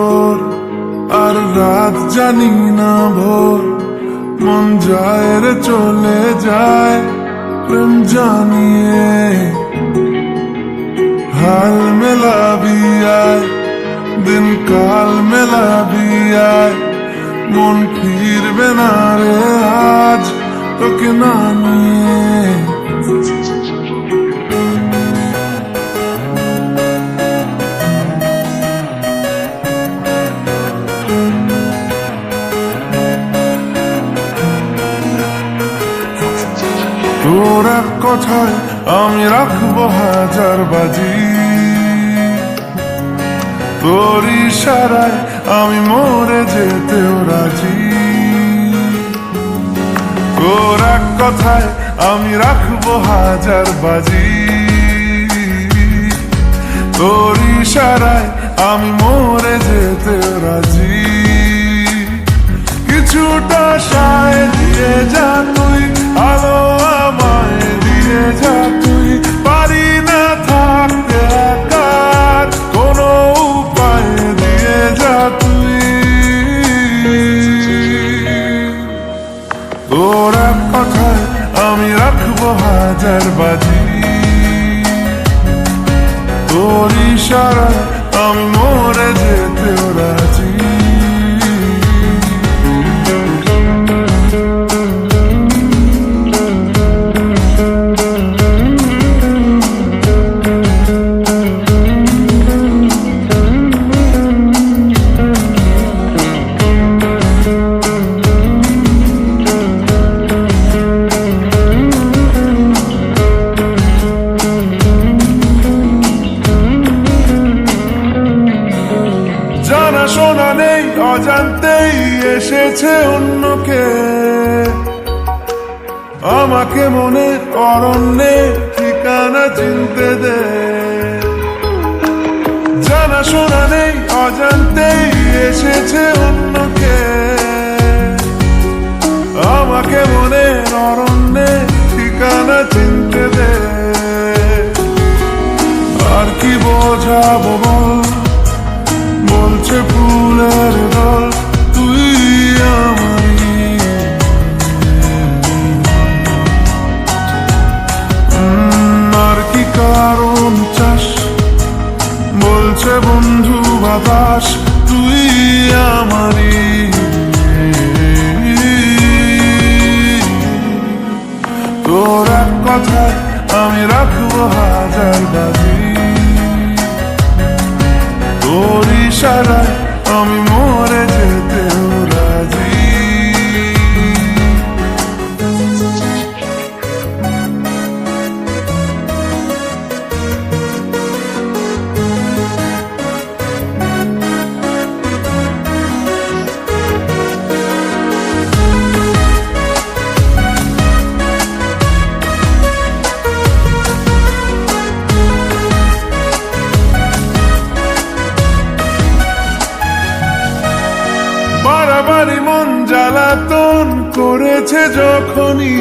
তোর, আর রাত জানি না ভোর। মন যায় রে চলে যায় প্রেম জানিয়ে, হাল মেলাবি আয়, দিন কাল মেলাবি আয়। মন ফিরবে না রে আজ তোকে না নিয়ে। তোর এক কথায় আমি রাখবো হাজার বাজি, তোর ইশারায় আমি মরে যেতেও রাজি। তোর এক কথায় আমি রাখবো হাজার বাজি, তোর ইশারায় আমি মরে যেতেও রাজি। কিছুটা সায় দিয়ে যা তুই, আলো আমায় দিয়ে যা তুই। পারি না থাকতে একার কোনো উপায় দিয়ে যা তুই। তোর এক কথায় আমি রাখবো হাজার বাজি, তোর ইশারায় আমি মরে যেতেও রাজি। শোনা নেই অজান্তেই এসেছে অন্যকে, আমাকে মনে অরণ্যে ঠিকানা চিনতে দে। জানা শোনা নেই অজান্তেই এসেছে অন্যকে, আমাকে মনে অরণ্যে ঠিকানা চিনতে দে। আর কি বোঝাবো বল, বলছে ফুলের দল তুই আমারই। আর কি কারণ চাস, বলছে বন্ধু বাতাস তুই আমারই। তোর এক কথায় আমি রাখবো হাজার বাজি, তোর ইশারায় আমি মরে যেতেও রাজি। বাড়াবাড়ি মন জ্বালাতন করেছে যখনই